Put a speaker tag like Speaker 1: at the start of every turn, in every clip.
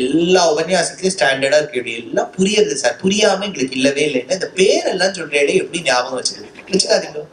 Speaker 1: எல்லா உபன்யாசத்துலயும் ஸ்டாண்டர்டா இருக்கு, எல்லாம் புரியுது சார், புரியாம எங்களுக்கு இல்லவே இல்லைன்னா இந்த பேரெல்லாம் சொல்றேன் எப்படி ஞாபகம் வச்சுக்காதீங்க.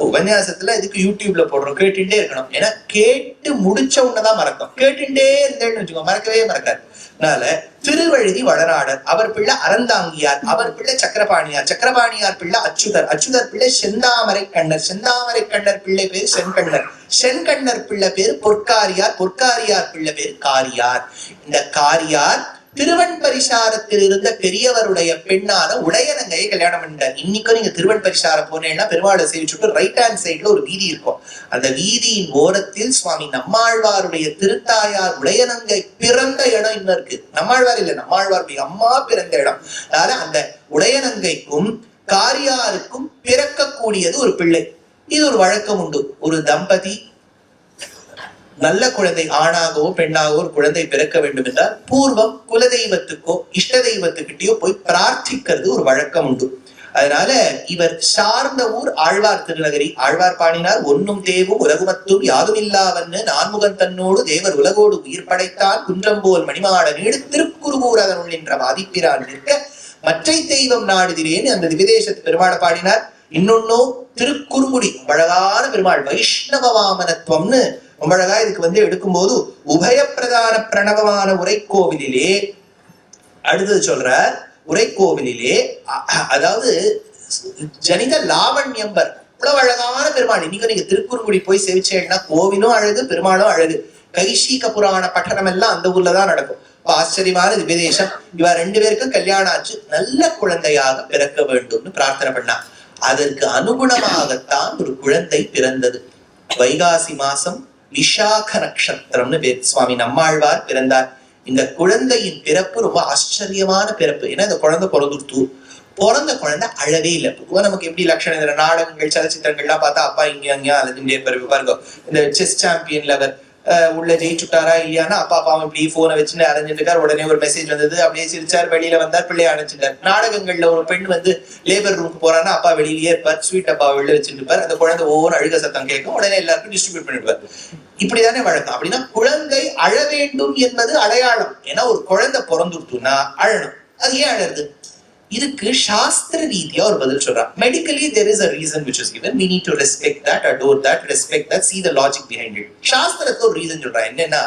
Speaker 1: உபன்யாசத்துல இதுக்கு யூடியூப்ல போடுறோம், கேட்டுட்டே இருக்கணும். ஏன்னா கேட்டு முடிச்ச உடனேதான் மறக்கும். கேட்டுட்டே இருந்தேன்னு வச்சுக்கோ, மறக்கவே மறக்காது. அதனால திருவழுதி வளநாடர், அவர் பிள்ளை அறந்தாங்கியார், அவர் பிள்ளை சக்கரபாணியார், சக்கரபாணியார் பிள்ளை அச்சுதர், அச்சுதர் பிள்ளை செந்தாமரை கண்ணர், செந்தாமரை கண்ணர் பிள்ளை பேர் செண்கண்ணர், செண்கண்ணர் பிள்ளை பேர் பொற்காரியார், பொற்காரியார் பிள்ளை பேர் காரியார். இந்த காரியார் திருவன் பரிசாரத்தில் இருந்த பெரியவருடைய பெண்ணான உடையனங்கையை கல்யாணம் பண்ணிட்டார். இன்னைக்கும் நீங்க திருவன் பரிசாரம் போனேன்னா பெருமாளை சேவிச்சுட்டு ரைட் ஹேண்ட் சைட்ல ஒரு வீதி இருக்கும். அந்த வீதியின் ஓரத்தில் சுவாமி நம்மாழ்வாருடைய திருத்தாயார் உடையனங்கை பிறந்த இடம் இன்னும் இருக்கு. நம்மாழ்வார் இல்ல, நம்மாழ்வாருடைய அம்மா பிறந்த இடம். அதாவது அந்த உடையனங்கைக்கும் காரியாருக்கும் பிறக்கக்கூடியது ஒரு பிள்ளை. இது ஒரு வழக்கம் உண்டு. ஒரு தம்பதி நல்ல குழந்தை ஆணாகவோ பெண்ணாகவோ ஒரு குழந்தை பிறக்க வேண்டும் என்றால் பூர்வம் குலதெய்வத்துக்கோ இஷ்ட தெய்வத்துக்கிட்டயோ போய் பிரார்த்திக்கிறது ஒரு வழக்கம் உண்டு. அதனால இவர் சார்ந்த ஊர் ஆழ்வார் திருநகரி. ஆழ்வார் பாடினார், ஒன்னும் தேவும் உலகுமத்தும் யாதும் இல்லாவன்னு நான்முகன் தன்னோடு தேவர் உலகோடு உயிர் படைத்தான் குன்றம் போல் மணிமாட நீடு திருக்குறுகூர் அதனுள் என்ற வாதிப்பிரான் நிற்க மற்றை தெய்வம் நாடுதிரேன்னு அந்த விதேசத்து பெருமாளை பாடினார். இன்னொன்னோ திருக்குறுங்குடி, அழகான பெருமாள், வைஷ்ணவ வாமனத்துவம்னு ரொம்ப அழகா இதுக்கு எடுக்கும்போது உபயப்பிரதான பிரணவமான உரைக்கோவிலே அடுத்தது சொல்ற உரைக்கோவிலே, அதாவது ஜனித லாவண்யம்பர், இவ்வளவு அழகான பெருமாள். இன்னைக்கு நீங்க திருக்குறுங்குடி போய் சேவிச்சேன்னா கோவிலும் அழகு, பெருமாளும் அழகு. கைஷீக புராண பட்டணம் எல்லாம் அந்த ஊர்லதான் நடக்கும். ஆச்சரியமான விதேசம். இவ ரெண்டு பேருக்கும் கல்யாணம் ஆச்சு. நல்ல குழந்தையாக பிறக்க வேண்டும்னு பிரார்த்தனை பண்ணா. அதற்கு அனுகுணமாகத்தான் ஒரு குழந்தை பிறந்தது. வைகாசி மாசம் விஷாக நட்சத்திரம்னு பேர். சுவாமி நம்மாழ்வார் பிறந்தார். இந்த குழந்தையின் பிறப்பு ரொம்ப ஆச்சரியமான பிறப்பு. ஏன்னா இந்த குழந்தை பிறந்த குழந்தை அழவே இல்லை. பொதுவா நமக்கு எப்படி லட்சணம், இந்த நாடகங்கள் சலச்சித்திரங்கள்லாம் பார்த்தா அப்பா இங்க அங்கேயா அழுதுண்டே பாருங்க. இந்த செஸ் சாம்பியன் லெவல் உள்ள ஜெயிச்சுட்டாரா இல்லையானா அப்பா அப்பாவும் இப்படி போனை வச்சுட்டு அரைஞ்சிட்டு இருக்காரு. உடனே ஒரு மெசேஜ் வந்தது, அப்படியே சிரிச்சார், வெளியில வந்தார், பிள்ளைய அணைச்சிட்டார். நாடகங்கள்ல ஒரு பெண் லேபர் ரூமுக்கு போறான்னா அப்பா வெளியிலேயே இருப்பார், ஸ்வீட் அப்பா வெளில வச்சுட்டு இருப்பார். அந்த குழந்தை ஒவ்வொரு அழுக சத்தம் கேட்கும், உடனே எல்லாருக்கும் டிஸ்ட்ரிபியூட் பண்ணிடுவார். இப்படிதானே வழக்கம். அப்படின்னா குழந்தை அழ வேண்டும் என்பது அடையாளம். ஏன்னா ஒரு குழந்தை பிறந்துட்டுனா அழணும். அது ஏன் அழறது? இதுக்கு சாஸ்திர ரீதியா ஒரு பதில் சொல்றான். Medically there is a reason which is given. We need to respect that, adore that, respect that, see the logic behind it. சாஸ்திரத்துல ஒரு ரீசன் சொல்றான். என்னன்னா,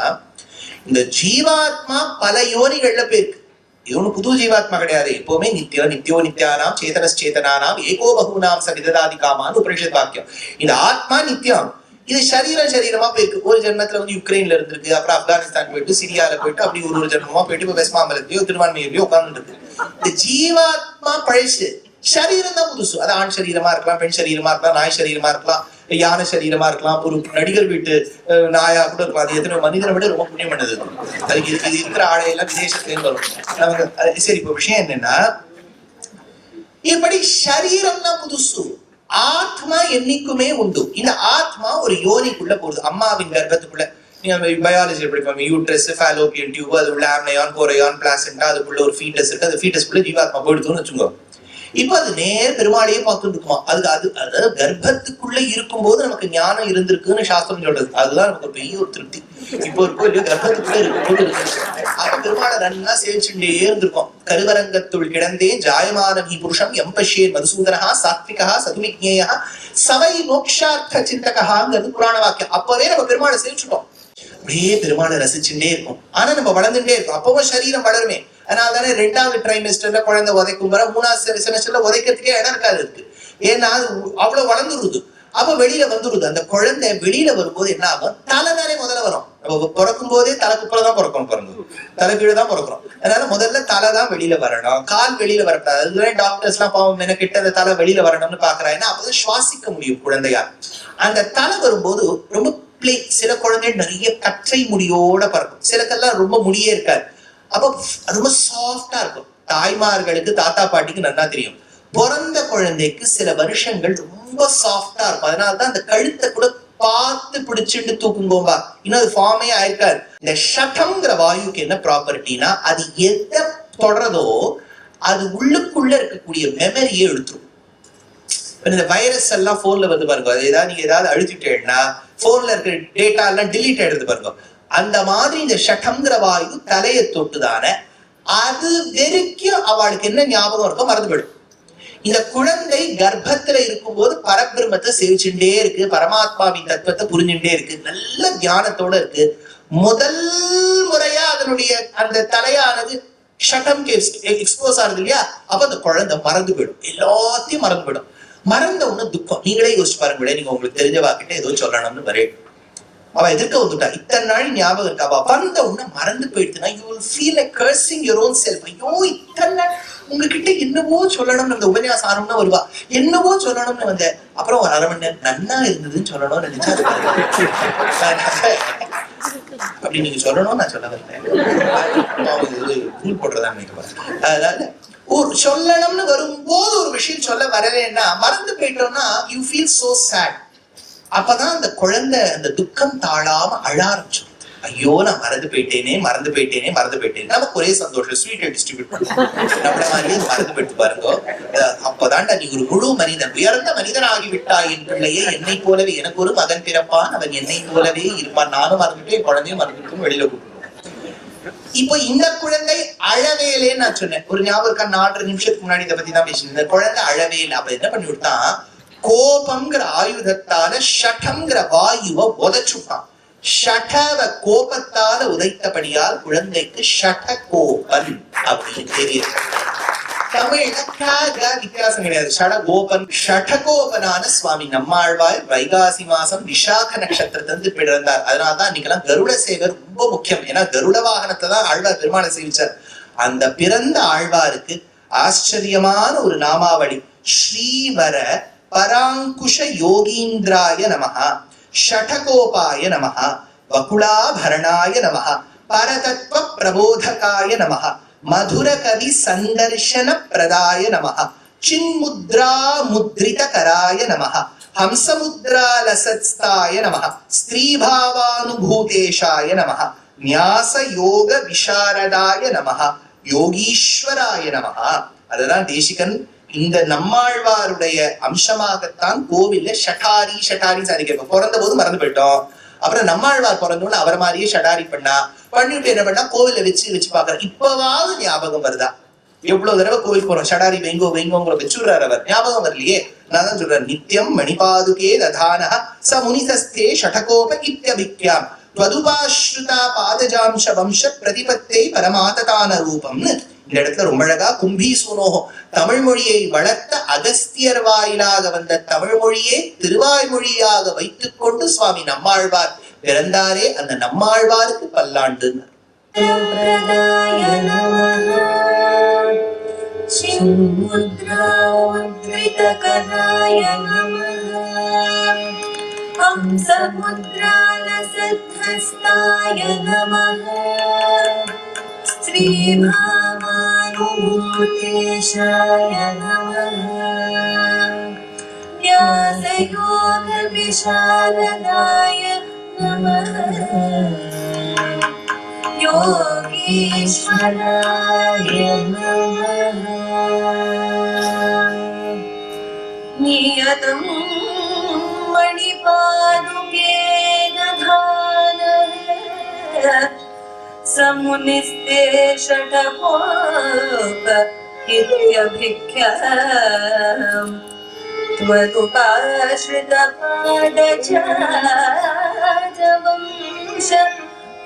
Speaker 1: இந்த ஜீவாத்மா பல யோனிகள்ல போயிருக்கு. இது ஒண்ணு புது ஜீவாத்மா கிடையாது. எப்பவுமே நித்தியோ நித்யானாம் சேதனானாம் ஏகோ பகுனாம் சவிததாதி காமான்னு உபனிஷத் வாக்கியம். இந்த ஆத்மா நித்தியம். இது சரீரமா போயிருக்கு. ஒரு ஜென்மத்துல யுக்ரைன்ல இருந்திருக்கு, அப்புறம் ஆப்கானிஸ்தான் போயிட்டு, சிரியால போயிட்டு, அப்படி ஒரு ஜென்மமா போயிட்டு இப்ப வெஸ்ட் மாம்பலத்திலயோ திருவான்மையிலயோ உட்கார்ந்து இருக்கு. இந்த ஜீவாத்மா பழசு, சரீரம் தான் புதுசு. அது ஆண் சரீரமா இருக்கலாம், பெண் சரீரமா இருக்கலாம், நாய் சரீரமா இருக்கலாம், யானை சரீரமா இருக்கலாம், ஒரு நடிகர் வீட்டு நாயா கூட இருக்கலாம். அது எத்தனை மனிதனை விட ரொம்ப புண்ணியம் பண்ணது. அதுக்கு இது இருக்கிற ஆடையெல்லாம் விதேசத்துலேருந்து வரும். சரி, இப்ப விஷயம் என்னன்னா, இப்படி சரீரம் தான் புதுசு, ஆத்மா என்னைக்குமே உண்டு. இந்த ஆத்மா ஒரு யோனிக்குள்ள போகுது, அம்மாவின் கர்ப்பத்துக்குள்ள. நீங்க பயாலஜி படிப்பாங்க, யூட்ரஸ், ஃபாலோபியன் டியூப், அது உள்ள ஆம்னயான், கோரையான், பிளாசென்டா, அதுக்குள்ள ஒரு ஃபீட்டஸ் இருக்கு. அந்த ஃபீட்டஸ்க்குள்ள ஜீவாத்மா போயிடுதுன்னு வச்சுக்கோங்க. இப்ப அது நேர் பெருமாளையே பார்த்துட்டு இருக்குமா. அதாவது கர்ப்பத்துக்குள்ள இருக்கும் போது நமக்கு ஞானம் இருந்திருக்குன்னு சாஸ்திரம் சொல்றது. அதுதான் நமக்கு பெரிய ஒரு திருப்தி. இப்போ ஒரு கோயில் கர்ப்பத்துக்குள்ள இருக்கும்போது இருக்கு. அப்ப பெருமாளை நல்லா சேவிச்சுட்டே இருந்திருக்கோம். கருவரங்கத்துள் கிடந்தே ஜாயமான புருஷம் எம்பஷே மதுசூதனா சாத்விகா சதுமிக்ஞேயா சவை மோக்ஷார்த்த சிந்தகாங்கிறது புராண வாக்கியம். அப்பவே நம்ம பெருமாளை சேவிச்சுட்டோம். அப்படியே பெருமாளை ரசிச்சுட்டே இருக்கும். ஆனா நம்ம வளர்ந்துட்டே இருக்கும். அப்பவும் சரீரம் வளருமே. அதனால தானே 2வது ட்ரைமெஸ்டர்ல குழந்தை உதைக்கும் வர 3வது செமஸ்டர்ல உதைக்கிறதுக்கே இடம் இருக்காது இருக்கு. ஏன்னா அது அவ்வளவு வளர்ந்துருது. அப்ப வெளியில வந்துருது. அந்த குழந்தை வெளியில வரும்போது என்ன ஆகும்? தலை தானே முதல்ல வரும். நம்ம பிறக்கும் போதே தலைக்குப்புறதான் பிறக்கணும், தலைக்கீழ தான் பிறக்கிறோம். அதனால முதல்ல தலை தான் வெளியில வரணும், கால் வெளியில வரக்கூடாது. அதுவே டாக்டர்ஸ் எல்லாம் பாவம் என்ன கிட்ட அந்த தலை வெளியில வரணும்னு பாக்குறாங்க. அப்பதான் சுவாசிக்க முடியும் குழந்தையால். அந்த தலை வரும்போது ரொம்ப பிளே. சில குழந்தைகள் நிறைய கற்றை முடியோட பறக்கும், சிலக்கெல்லாம் ரொம்ப முடியே இருக்காது. அப்ப ரொம்ப சாஃப்டா இருக்கும். தாய்மார்களுக்கு தாத்தா பாட்டிக்கு நல்லா தெரியும். பிறந்த குழந்தைக்கு சில வருஷங்கள் ரொம்ப சாஃப்டா இருக்கும். அதனாலதான் அந்த கழுத்தை கூட பார்த்து பிடிச்சிட்டு தூக்குங்கோம்பா. இன்னும் அது ஃபார்மே ஆயிருக்காது. இந்த ஷட்டம்ங்கிற வாயுக்கு என்ன ப்ராப்பர்ட்டினா, அது எதை தொடரதோ அது உள்ளுக்குள்ள இருக்கக்கூடிய மெமரியை எடுத்துரும். இந்த வைரஸ் எல்லாம் போன்ல வந்து பாருங்க, அது ஏதாவது நீங்க ஏதாவது அழுத்திட்டேன்னா போன்ல இருக்கிற டேட்டா எல்லாம் டிலீட் ஆயிடுது பாருங்க. அந்த மாதிரி இந்த ஷடம்ங்கிற வாயு தலையை தொட்டுதான அது வரைக்கும் அவளுக்கு என்ன ஞாபகம் இருக்கோ மறந்து போயிடும். இந்த குழந்தை கர்ப்பத்துல இருக்கும்போது பரபிரம்மத்தை சேவிச்சுட்டே இருக்கு, பரமாத்மாவின் தத்துவத்தை புரிஞ்சுட்டே இருக்கு, நல்ல தியானத்தோட இருக்கு. முதல் முறையா அதனுடைய அந்த தலையானது ஷட்டம்க்கு எக்ஸ்போஸ் ஆகுது இல்லையா, அப்ப அந்த குழந்தை மறந்து போயிடும், எல்லாத்தையும் மறந்து போயிடும். மறந்த உடனே துக்கம். நீங்களே யோசிச்சு பாருங்களேன், நீங்க உங்களுக்கு தெரிஞ்ச வாக்கிட்ட ஏதோ சொல்லணும்னு வரேன், அவ எதிர்க்க வந்துட்டா, இத்தனை நாள் ஞாபகம் இருக்கா, அவ வந்த உடனே மறந்து போயிடுதுன்னா you will feel like cursing your own self. ஐயோ இத்தனை நாள் உங்ககிட்ட என்னவோ சொல்லணும்னு அந்த உபன்யாசம் ஆரம்பம்னா வருவா, என்னவோ சொல்லணும்னு வந்த, அப்புறம் ஒரு 1/2 மணி நேரம் நன்னா இருந்ததுன்னு சொல்லணும்னு நினைச்சா அப்படி நீங்க சொல்லணும்னு நான் சொல்ல வரேன், போடுறதா நினைக்கிறேன். அதனால ஒரு சொல்லணும்னு வரும்போது ஒரு விஷயம் சொல்ல வரலன்னா மறந்து போயிட்டோம்னா you feel so sad. அப்பதான் அந்த குழந்தை அந்த துக்கம் தாழாம அழ ஆரம்பிச்சு, ஐயோ நான் மறந்து போயிட்டேனே மறந்து போயிட்டேனே மறந்து போயிட்டேன். நமக்கு ஒரே சந்தோஷம், ஸ்வீட்டை டிஸ்ட்ரிபியூட் பண்ணுவோம், நம்மள மாதிரியே மறந்து போயிட்டு பாருங்க. அப்பதான்டா நீ ஒரு முழு மனிதன், உயர்ந்த மனிதன் ஆகிவிட்டாய் என் பிள்ளையே, என்னை போலவே எனக்கு ஒரு மகன் பிறப்பான், அவன் என்னை போலவே இருப்பான், நானும் மறந்துட்டேன் குழந்தையும் மறந்துட்டு வெளியில கூப்பிடுவோம். இப்போ இந்த குழந்தை அழவேலேன்னு நான் சொன்னேன், ஒரு ஞாபகம் 4 நிமிஷத்துக்கு முன்னாடி இதை பத்தி தான் பேசினேன். இந்த குழந்தை அழவேல அப்ப என்ன பண்ணி விட்டான், கோபம்ங்கிற ஆயுதத்தால ஷடம்ங்கிற வாயுவை உதைச்சுட்டான். ஷடவ கோபத்தால உதைத்தபடியால் குழந்தைக்கு ஷட கோபன் அப்படின்னு தெரியுது. தமிழ்ல வித்தியாசம் கிடையாது, ஷடகோபன். ஷடகோபனான சுவாமி நம்மாழ்வார் வைகாசி மாசம் விசாக நட்சத்திரத்திலிருந்து பிறந்தார். அதனாலதான் இன்னைக்கெல்லாம் கருட சேவை ரொம்ப முக்கியம். ஏன்னா கருட வாகனத்தை தான் ஆழ்வார் பெருமாளை சேவிச்சார். அந்த பிறந்த ஆழ்வாருக்கு ஆச்சரியமான ஒரு நாமாவளி, ஸ்ரீவர பராங்குஷ யோகீந்திராய நமஹ, ஷடகோபாய நமஹ, வகுளாபரணாய நமஹ, பரதத்வ பிரபோதகாய நமஹ, மதுர கவி சந்தர்ஷன பிரதாய நமஹ, சின்முத்ரா முத்ரித கராய நமஹ, ஹம்சமுத்ரா லசத்ஸ்தாய நமஹ, ஸ்திரீபாவானுபூதேஷாய நமஹ, ஞாச யோக விசாரதாய நமஹ, யோகீஸ்வராய நமஹ. அதுதான் தேசிகன் இந்த நம்மாழ்வாருடைய அம்சமாகத்தான் கோவில்ல ஷடாரி ஷடாரி சாதிக்க. பிறந்த போது மறந்து போயிட்டோம், அப்புறம் நம்மாழ்வார் பிறந்தோன்னு அவர் மாதிரியே ஷடாரி பண்ணிட்டு என்ன பண்ணா கோவில வச்சு பாக்குறோம். இப்பவாவது ஞாபகம் வருதா? எவ்வளவு தடவை கோவில் போறோம், ஷடாரி வெங்கோ வெங்கோங்கிற வச்சுடுறாரு அவர், ஞாபகம் வரலையே. நான் தான் சொல்றேன், நித்தியம் மணிபாதுகே ததானஹ ச முனிசஸ்தே ஷடகோப இத்யபிக்யாம் த்வதுபாஸ்ருதா பாதஜாம்ச வம்ச பிரதிபத்தை பரமாததான ரூபம்னு இந்த இடத்துல ரொம்ப அழகா கும்பி சூனோகம், தமிழ் மொழியை வளர்த்த அகஸ்தியர் வாயிலாக வந்த தமிழ் மொழியை திருவாய்மொழியாக வைத்துக் கொண்டு சுவாமி நம்மாழ்வார் பிறந்தாரே, அந்த நம்மாழ்வாருக்கு பல்லாண்டு.
Speaker 2: श्रीभावानुभूतेशाय नमः, व्यासयोगविशारदाय नमः, योगीश्वराय नमः. नियतं मणिपादुके दधानः समुनिस्ते षटकोप इत्यभिख्याम् त्वदुपाश्रितपादजातवंश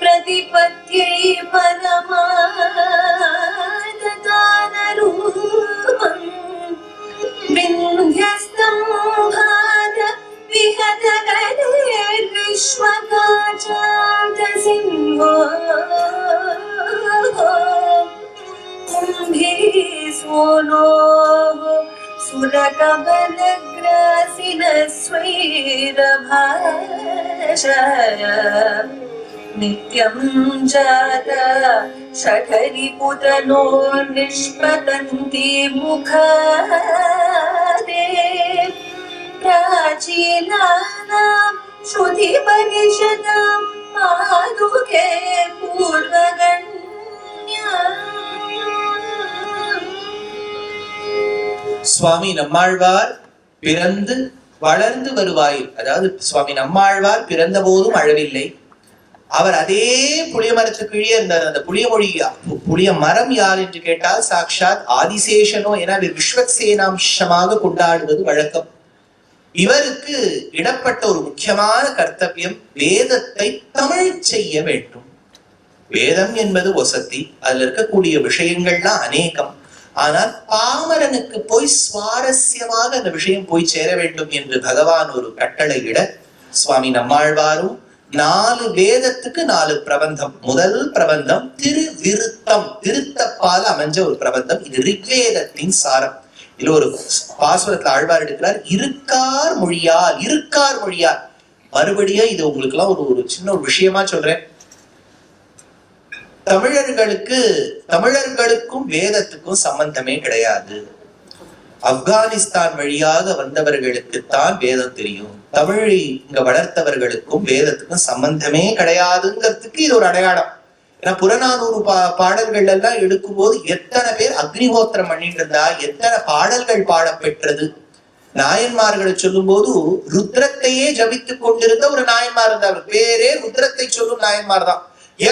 Speaker 2: प्रतिपत्यै परमाददानरूपम् विन्ध्यस्तं भार विहतगणैर्विश्वकाचान्तसिंहो कुम्भीसूनोः सुरकमलग्रासिनस्वैरभाषय नित्यं जात षठरिपुतनो निष्पतन्ति मुखादे प्राचीनानां श्रुतिपरिषदां पादुके पूर्वगण्या.
Speaker 1: சுவாமி நம்மாழ்வார் பிறந்து வளர்ந்து வருவாயில், அதாவது சுவாமி நம்மாழ்வார் பிறந்த போதும் அழவில்லை, அவர் அதே புளிய மரத்துக்கு கீழே இருந்தார். அந்த புளிய மரம் யார் என்று கேட்டால் சாக்ஷாத் ஆதிசேஷனோ என விஸ்வசேனாம்சமாக கொண்டாடுவது வழக்கம். இவருக்கு இடப்பட்ட ஒரு முக்கியமான கர்த்தவியம் வேதத்தை தமிழ் செய்ய வேண்டும். வேதம் என்பது வசதி, அதுல இருக்கக்கூடிய விஷயங்கள்லாம் அநேகம். ஆனால் பாமரனுக்கு போய் சுவாரஸ்யமாக அந்த விஷயம் போய் சேர வேண்டும் என்று பகவான் ஒரு கட்டளையிட சுவாமி நம்மாழ்வாரும் 4 வேதத்துக்கு 4 பிரபந்தம். முதல் பிரபந்தம் திருவிருத்தம், திருத்தப்பால் அமைஞ்ச ஒரு பிரபந்தம். இது ரிக்வேதத்தின் சாரம். இதுல ஒரு பாசுரத்துல ஆழ்வார் எடுக்கிறார், இருக்கார் மொழியால். இருக்கார் மொழியால் மறுபடியும் இது உங்களுக்கு எல்லாம் ஒரு சின்ன ஒரு விஷயமா சொல்றேன். தமிழர்களுக்கும் வேதத்துக்கும் சம்பந்தமே கிடையாது. ஆப்கானிஸ்தான் வழியாக வந்தவர்களுக்குத்தான் வேதம் தெரியும். தமிழை இங்க வளர்த்தவர்களுக்கும் வேதத்துக்கும் சம்பந்தமே கிடையாதுங்கிறதுக்கு இது ஒரு அடையாளம். ஏன்னா புறநானூறு பாடல்கள் எல்லாம் எடுக்கும் போது எத்தனை பேர் அக்னிஹோத்திரம் பண்ணிட்டு இருந்தா, எத்தனை பாடல்கள் பாடப்பெற்றது. நாயன்மார்களை சொல்லும் போது ருத்ரத்தையே ஜபித்துக் கொண்டிருந்த ஒரு நாயன்மார் இருந்தார். பேரே ருத்ரத்தை சொல்லும் நாயன்மார் தான்.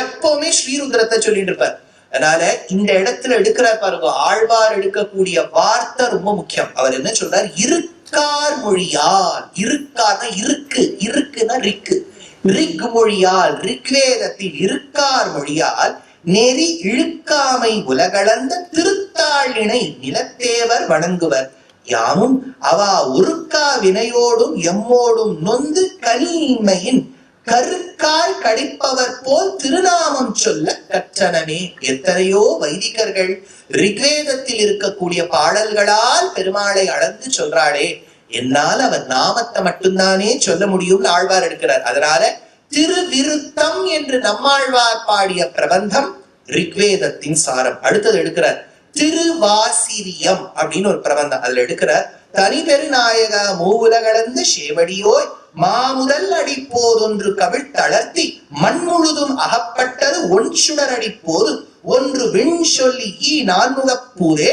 Speaker 1: எப்பவுமே ஸ்ரீருத்ரத்தை சொல்லிட்டு இருப்பார். அதனால இந்த இடத்துல எடுக்கிறார் பாருங்க, ஆழ்வார் எடுக்கக்கூடிய வார்த்தை ரொம்ப முக்கியம். அவர் என்ன சொல்றார், இருக்கார் மொழியால். இருக்கார்னா இருக்கு, இருக்குன்னா ரிக்கு, ரிக் மொழியால், ரிக்வேதத்தில் இருக்கார் மொழியால் நெறி இழுக்காமை உலகளந்த திருத்தாளினை நிலத்தேவர் வணங்குவர். யாமும் அவா உருக்கா வினையோடும் எம்மோடும் நொந்து கனிமையின் கருக்காய் கடிப்பவர் போல் திருநாமம் சொல்ல கற்றனமே. எத்தனையோ வைதிகர்கள் ரிக்வேதத்தில் இருக்கக்கூடிய பாடல்களால் பெருமாளை அளந்து சொல்றாளே, என்னால் அவர் நாமத்தை மட்டும்தானே சொல்ல முடியும் ஆழ்வார் எடுக்கிறார். அதனால திருவிருத்தம் என்று நம்மாழ்வார் பாடிய பிரபந்தம் ரிக்வேதத்தின் சாரம். அடுத்தது எடுக்கிறார் திருவாசிரியம் அப்படின்னு ஒரு பிரபந்தம். அதுல எடுக்கிறார், தனி பெருநாயக மூவுலகளந்த சேவடியோய் மாமுதல் அடிப்போதொன்று கவிழ் தளர்த்தி மண் முழுதும் அகப்பட்டது ஒன்சுடர் அடிப்போது ஒன்று விண் சொல்லி நான்முகப்பூரே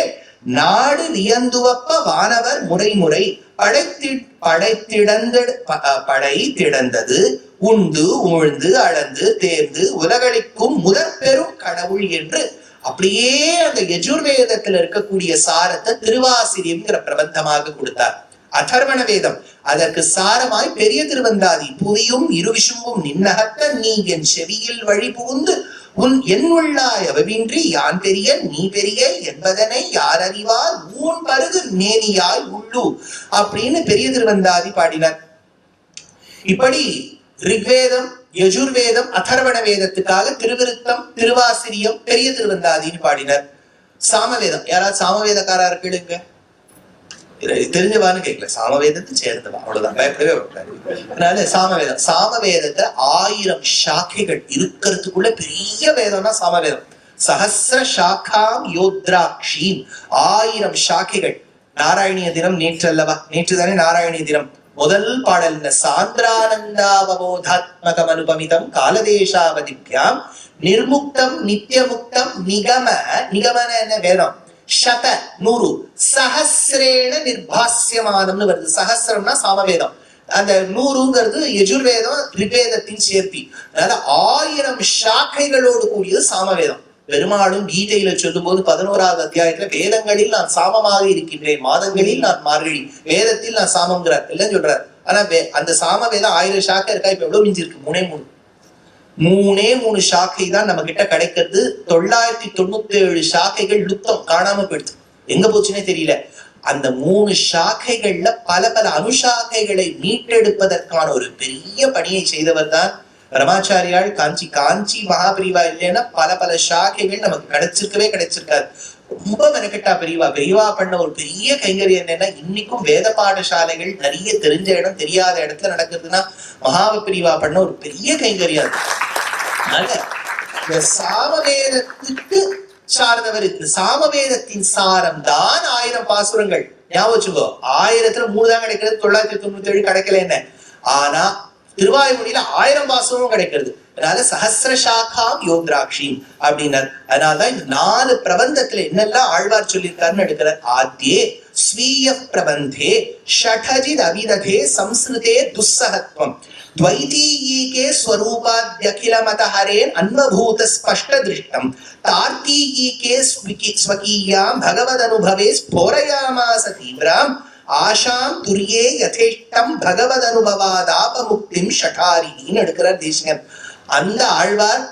Speaker 1: நாடு வியந்துவப்ப வானவர் முறைமுறை படைத்திடந்தது உண்டு உழ்ந்து அளந்து தேர்ந்து உலகளிக்கும் முதற் பெரும் கடவுள் என்று அப்படியே அந்த யஜுர்வேதத்துல இருக்கக்கூடிய சாரத்தை திருவாசிரியம்ங்கிற பிரபந்தமாக கொடுத்தார். அதர்வண வேதம் அதற்கு சாரமாய் பெரிய திருவந்தாதி புவியும் இருவிசும்பும் நின்னகத்த நீ என் செவியில் வழி புகுந்து உன் என் உள்ளாய் அவவின்றி யான் பெரிய நீ பெரிய என்பதனை யார் அறிவார் ஊன் பருகு நேனியாய் உள்ளு அப்படின்னு பெரிய திருவந்தாதி பாடினார். இப்படி ரிக்வேதம், யஜுர்வேதம், அதர்வண வேதத்துக்காக திருவிருத்தம், திருவாசிரியம், பெரிய திருவந்தாதின்னு பாடினார். சாமவேதம் யாராவது சாமவேதக்காரா இருக்குங்க? தெரிஞ்சவான்னு கேட்கல, சாமவேதத்தை சேர்ந்தவா, அவ்வளவுதான், பயப்படவே விட்டாரு. அதனால சாமவேதத்துல 1000 சாக்கைகள் இருக்கிறதுக்குள்ள பெரிய வேதம்னா சாமவேதம். சஹஸ்ர சாக்காம் யோத்ராட்சி, 1000 சாக்கைகள். நாராயணிய தினம் நேற்று அல்லவா? நேற்று தானே நாராயணிய தினம். முதல் பாடல் சாந்திரானந்தாவபோதாத்மகம் அனுபமிதம் காலதேசாவதிப்யாம் நிர்முக்தம் நித்தியமுக்தம் நிகமன என்ன வேதம் சத 100 சஹஸ்ரேண நிர்பாஸ்யமானம்னு வருது. சஹஸ்ரம்னா சாமவேதம், அந்த 100ங்கிறது யஜுர்வேதம் ரிக்வேதத்தின் சேர்த்தி. அதனால 1000 சாக்கைகளோடு கூடியது சாமவேதம். பெருமாளும் கீதையில சொல்லும் போது 11வது அத்தியாயத்துல வேதங்களில் நான் சாமமாக இருக்கின்றேன், மாதங்களில் நான் மார்கழி, வேதத்தில் நான் சாமங்கிறார் எல்லாம் சொல்றார். ஆனா அந்த சாமவேதம் 1000 சாக்கை இருக்கா? இப்ப எவ்வளவு மிஞ்சி இருக்கு? 3 சாக்கை தான் நம்ம கிட்ட கிடைக்கிறது. 997 சாக்கைகள் லுப்தம், காணாம போயிடுது, எங்க போச்சுன்னே தெரியல. அந்த 3 சாக்கைகள்ல பல அனுசாக்கைகளை மீட்டெடுப்பதற்கான ஒரு பெரிய பணியை செய்தவர் தான் பிரமாச்சாரியால். காஞ்சி மகாபிரிவா இல்லைன்னா பல சாக்கைகள் நமக்கு கிடைச்சிருக்காது. ரொம்ப மெனக்கெட்டா பெரியவா பண்ண ஒரு பெரிய கைங்கரியம் என்னன்னா, இன்னைக்கும் வேத பாடசாலைகள் நிறைய தெரிஞ்ச இடம் தெரியாத இடத்துல நடக்குதுன்னா மகாபிரிவா பண்ண ஒரு பெரிய கைங்கரியம். அதனால இந்த சாமவேதத்துக்கு சார்ந்தவர். இந்த சாமவேதத்தின் சாரம் தான் 1000 பாசுரங்கள். ஞாபகம் வச்சுக்கோ, 1000த்துல 3 தான் கிடைக்கிறது, 997 கிடைக்கல என்ன. ஆனா திருவாய்மொழியில 1000 பாசுரமும் கிடைக்கிறது. அதனால சஹஸ்ர சாக்காம் யோத்ராட்சி அப்படின்னார். அதனாலதான் இந்த 4 பிரபந்தத்துல என்னெல்லாம் ஆழ்வார் சொல்லியிருக்காருன்னு எடுக்கிறார். ஆத்தியே ஸ்வீய பிரபந்தே ஷடஜித் அவிததே சம்ஸ்கிருதே துஸ்ஸஹத்வம் द्वैतीयीके स्वरूपाद्यखिलमतहरेन् अन्वभूत स्पष्ट दृष्टं तार्कीयीके स्वकीयां भगवदनुभवे स्फोरयामास तीव्राम् आशां तुर्ये यथेष्टं भगवदनुभवादापमुक्तिं ஷடாரின்னு எடுக்கிறார் தேசிகன். அந்த ஆழ்வார்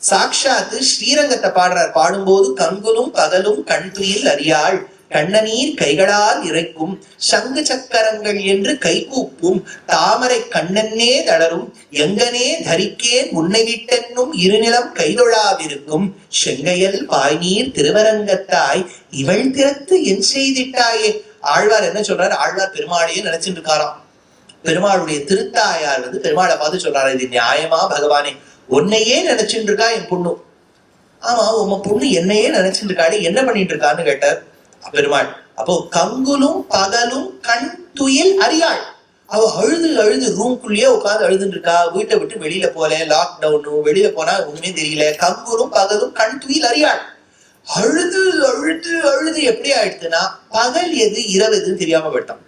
Speaker 1: சாட்சாத்து ஸ்ரீரங்கத்தை பாடுறார். பாடும்போது கங்குலும் பகலும் கண் துயில் அறியாள், கண்ணநீர் கைகளால் இறைக்கும், சங்கு சக்கரங்கள் என்று கைகூப்பும், தாமரை கண்ணன்னே தளரும், எங்கனே தரிக்கேன் உன்னை விட்டென்னும் இருநிலம் கைதொழாவிருக்கும், செங்கையல் பாய்நீர் திருவரங்கத்தாய் இவள் திறத்து என் செய்திட்டாயே. ஆழ்வார் என்ன சொல்றாரு? ஆழ்வார் பெருமாளையே நினைச்சிட்டு இருக்காராம். பெருமாளுடைய திருத்தாயார் பெருமாளை பார்த்து சொல்றாரு, இது நியாயமா பகவானே? உன்னையே நினைச்சுட்டு இருக்கா என் பொண்ணு. ஆமா, உங்க பொண்ணு என்னையே நினைச்சிட்டு இருக்காரு, என்ன பண்ணிட்டு இருக்கான்னு கேட்டார் பெருமாள். அப்போ கங்குலும் பகலும் கண் துயில் அறியாள். அவ அழுது அழுது ரூம்குள்ளேயே உட்காந்து அழுதுன்னு இருக்கா. வீட்டை விட்டு வெளியில போல, லாக்டவுனு, வெளியில போனா ஒண்ணுமே தெரியல. கங்குலும் பகலும் கண் துயில் அறியாள். அழுது அழுது அழுது எப்படி ஆயிடுச்சுன்னா பகல் எது இரவு எதுன்னு தெரியாம போயிட்டோம்.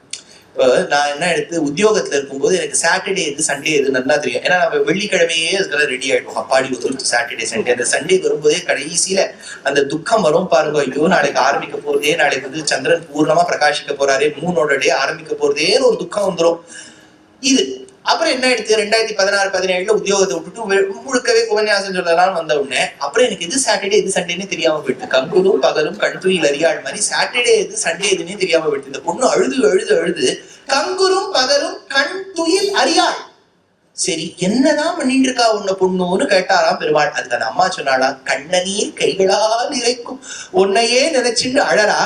Speaker 1: நான் என்ன எடுத்து உத்தியோகத்துல இருக்கும்போது எனக்கு சாட்டர்டே எது சண்டே எது நல்லா தெரியும். ஏன்னா நம்ம வெள்ளிக்கிழமையே அதுக்கெல்லாம் ரெடி ஆயிடுவோம். அப்பாடி ஒரு சாட்டர்டே சண்டே. அந்த சண்டே வரும்போதே கடைசியில அந்த துக்கம் வரும் பாருங்க. ஐயோ நாளைக்கு ஆரம்பிக்க போறதே, நாளைக்கு சந்திரன் பூர்ணமா பிரகாசிக்க போறாரே, மூணோட டே ஆரம்பிக்க போறதேன்னு ஒரு துக்கம் வந்துடும். இது அப்புறம் என்ன எடுத்து 2016-17 உத்தியோகத்தை விட்டுட்டு முழுக்கவே உபன்யாசம் சொல்லலாம் வந்த உடனே அப்புறம் எனக்கு எது சாட்டர்டே எது சண்டேன்னு தெரியாம போயிட்டு, கங்குலும் பகலும் கண் துயில் அறியாள் மாதிரி சாட்டர்டே எது சண்டே எதுன்னே தெரியாம போயிட்டு இந்த பொண்ணு அழுது அழுது அழுது கங்குலும் பகலும் கண் துயில் அறியாள். சரி, என்னதான் பண்ணிட்டு இருக்கா உன்ன பொண்ணுன்னு கேட்டாராம் பெருமாள். அதுக்கு அந்த அம்மா சொன்னாளா, கண்ணநீர் கைகளால் இறைக்கும், உன்னையே நினைச்சுட்டு அழறா.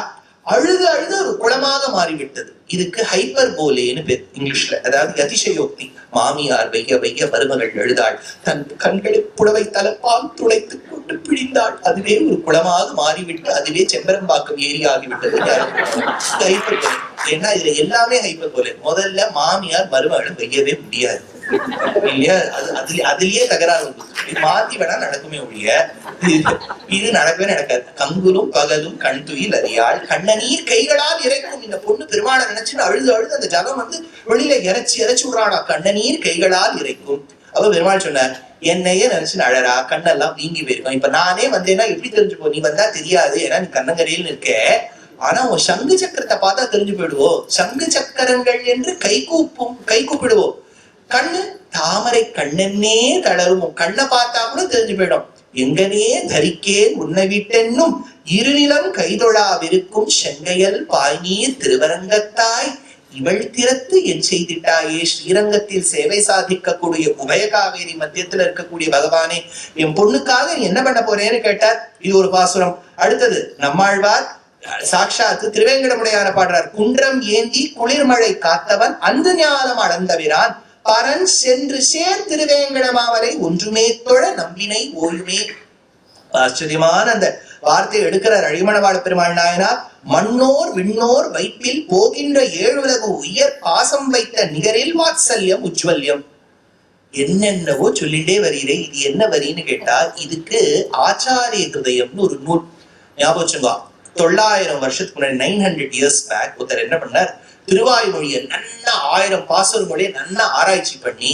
Speaker 1: அழுது அழுது ஒரு குளமாக மாறிவிட்டது. இதுக்கு ஹைப்பர் போலேன்னு பேர் இங்கிலீஷ்ல. அதாவது அதிசயோக்தி. மாமியார் வைய வைய மருமகள் எழுதாள், தன் கண்களை புடவை தலப்பால் துளைத்துக் கொண்டு பிடிந்தாள். அதுவே ஒரு குளமாக மாறிவிட்டு அதுவே செம்பரம்பாக்கம் ஏரி ஆகிவிட்டது. ஹைப்பர் போலே. ஏன்னா இதுல எல்லாமே ஹைப்பர் போலே. முதல்ல மாமியார் மருமகளை வையவே முடியாது இல்லையா? அதுலயே தகராறு மாத்தி வேணா நடக்குமே ஒழிய இது நடக்கவே நடக்காது. கங்குலும் பகலும் கண் துயில் அறியாள், கண்ணநீர் கைகளால் இறைக்கும். இந்த பொண்ணு பெருமாளை நினைச்சுட்டு அழுது அழுது அந்த ஜலம் வெளியில இறைச்சி விடுறானா. கண்ணநீர் கைகளால் இறைக்கும். அப்ப பெருமாள் சொன்னார், என்னையே நினைச்சுன்னு அழறா, கண்ணெல்லாம் வீங்கி போயிருக்கும். இப்ப நானே வந்தேன்னா எப்படி தெரிஞ்சுப்போ? நீ வந்தா தெரியாது, ஏன்னா நீ கண்ணங்கரையில் இருக்க. ஆனா உன் சங்கு சக்கரத்தை பார்த்தா தெரிஞ்சு போயிடுவோம். சங்கு சக்கரங்கள் என்று கை கூப்பிடுவோம். கண்ணு தாமரை கண்ணன்னே தளரும். கண்ணை பார்த்தா கூட தெரிஞ்சு போயிடும். எங்கனே தரிக்கேன் உன்னை விட்டென்னும் இருநிலம் கைதொழாவிருக்கும், செங்கையல் பாய்நீர் திருவரங்கத்தாய் இவள் திறத்து என் செய்திட்டாயே. ஸ்ரீரங்கத்தில் சேவை சாதிக்கக்கூடிய உபய காவேரி மத்தியத்துல இருக்கக்கூடிய பகவானே, என் பொண்ணுக்காக நீ என்ன பண்ண போறேன்னு கேட்டார். இது ஒரு பாசுரம். அடுத்தது நம்மாழ்வார் சாட்சாத்து திருவேங்கடமுடையான பாடுறார். குன்றம் ஏந்தி குளிர்மழை காத்தவன் அந்த ஞானம் அளந்தவிரான், பரன் சென்று சேர் திருவேங்கடமாவலை ஒன்றுமே தொழ நம்பினை ஓயுமே. ஆச்சரியமான அந்த வார்த்தையை எடுக்கிறார் அழிமணவாள பெருமாள் நாயனார். மண்ணோர் விண்ணோர் வைப்பில் போகின்ற ஏழுலகு உயர் பாசம் வைத்த நிகரில் வாத்சல்யம் உஜ்வல்யம். என்னென்னவோ சொல்லிட்டே வருகிறே. இது என்ன வரின்னு கேட்டா, இதுக்கு ஆச்சாரிய ஹிருதயம்னு ஒரு நூல் ஞாபகம். 900 வருஷத்துக்கு முன்னாடி 900 years பேக் ஒருத்தர் என்ன பண்ணார், திருவாய்மொழியை நல்லா 1000 பாசுர மொழியை நல்லா ஆராய்ச்சி பண்ணி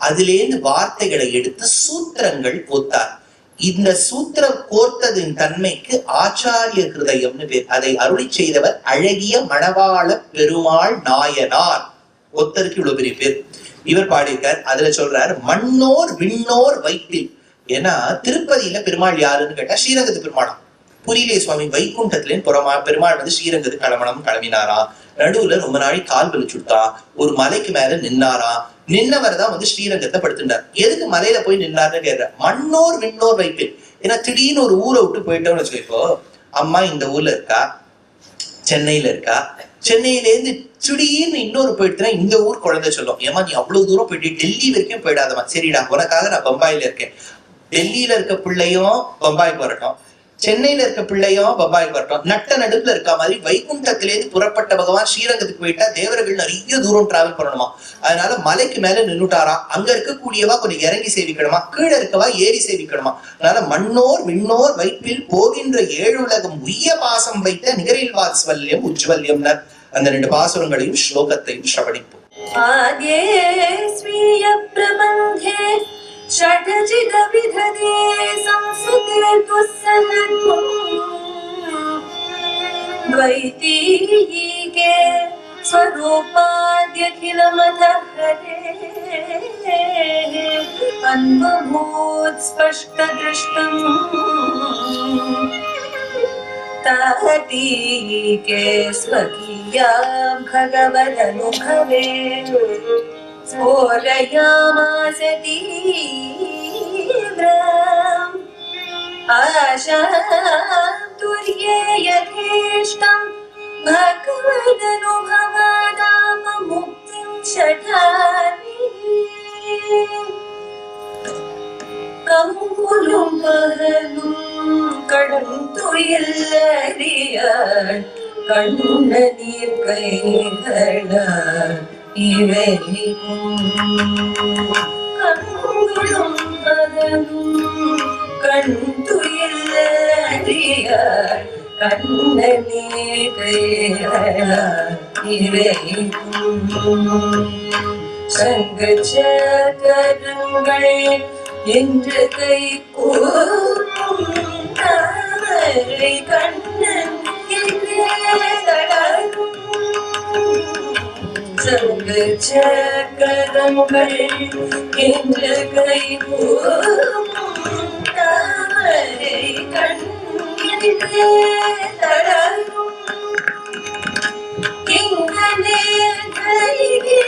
Speaker 1: அதிலேந்து வார்த்தைகளை எடுத்து சூத்திரங்கள் கோத்தார். இந்த சூத்திரம் கோர்த்ததின் தன்மைக்கு ஆச்சாரிய ஹிருதயம்னு பேர். அதை அருளி செய்தவர் அழகிய மணவாள பெருமாள் நாயனார். ஒருத்தருக்கு இவ்வளவு பெரிய பேர். இவர் பாடியிருக்கார். அதுல சொல்றார், மண்ணோர் விண்ணோர் வைப்பில். ஏன்னா திருப்பதியில பெருமாள் யாருன்னு கேட்டா ஸ்ரீரங்கத்து பெருமாளாம். புரியிலே சுவாமி வைகுண்டத்திலேன்னு பெருமாள் ஸ்ரீரங்கத்து கிளம்பினாரா. நடுவுல ரொம்ப நாளை கால் வலிச்சுட்டா. ஒரு மலைக்கு மேல நின்னாரா. நின்னவர் தான் ஸ்ரீரங்கத்தை படுத்துட்டார். எதுக்கு மலையில போய் நின்னார்னு கேட்ற. மண்ணோர் விண்ணோர் வைப்பில். ஏன்னா திடீர்னு ஒரு ஊரை விட்டு போயிட்டோம்னு வச்சுக்கோ, அம்மா இந்த ஊர்ல இருக்கா, சென்னையில இருக்கா, சென்னையில இருந்து திடீர்னு இன்னொரு போயிட்டுனா இந்த ஊர் குழந்தை சொல்லும், ஏமா நீ அவ்வளவு தூரம் போயிட்டு டெல்லி வரைக்கும் போயிடாதமா. சரிடா, உனக்காக நான் பம்பாயில இருக்கேன். டெல்லியில இருக்க பிள்ளையும் பம்பாய்க்கு வரட்டும், சென்னையில இருக்க பிள்ளையும் பம்பாய்க்கு வரட்டும். நட்ட நடுப்புல இருக்க மாதிரி வைகுண்டத்திலேருந்து புறப்பட்ட பகவான் ஸ்ரீரங்கத்துக்கு போயிட்டா தேவர்கள் நிறைய தூரம் டிராவல் பண்ணணுமா. அதனால மலைக்கு மேல நின்னுட்டாரா. அங்க இருக்கக்கூடியவா கொஞ்சம் இறங்கி சேவிக்கணுமா, கீழே இருக்கவா ஏறி சேவிக்கணுமா. அதனால மண்ணோர் விண்ணோர் வைப்பில் போகின்ற ஏழு உலகம் உய்ய பாசம் வைத்த நிகரில் வாத்சல்யம் உஜ்வல்யம். அந்த 2 பாசுரங்களையும் ஸ்லோகத்தையும் ஸ்ரவணிப்போம்.
Speaker 2: आद्ये स्वीय प्रबन्धे षडजिद विधदे संस्कृते तुस्सनत्वम् द्वैतीयिके स्वरूपाद्यखिलमथ हरे अन्वभूत् स्पष्टदृष्टम् तातीके स्वकीया भगवदनुभवे स्फोरयामास तीव्राम् आशां तुर्ये यथेष्टं भगवदनुभवादाममुक्तिं षठानि கங்குலும் பகலும் கடந்துயில்லறியாள் கண்ண நீர் கைகளால் இறைக்கும் கங்குலும் பகலும் கடந்துயில்லறியாள் கண்ண நீர் கைகளால் இறைக்கும் சங்கச்சக்கரங்கள் என்று கை கூறும் தாமரை கண்ணன் சங்கச்சக்கரங்கள் என்று கை கூறும் தாமரை கண்ணன் இங்கனே கலிகே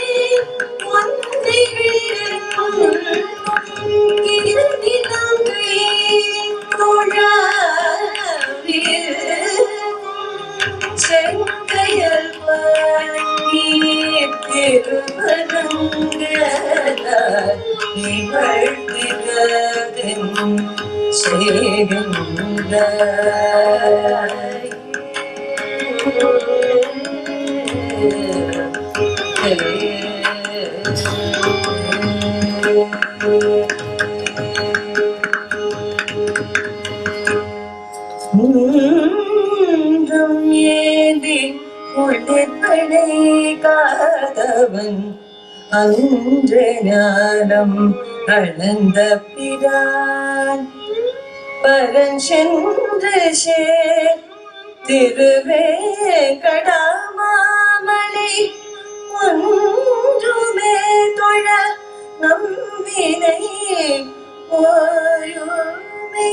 Speaker 2: காதவன் அன்று ஞானம் அளந்த பிரான் பரன் சென்று திருவேங்கடாமாமலை ஒன்றுமே தொழ நம்பினை ஓயுமே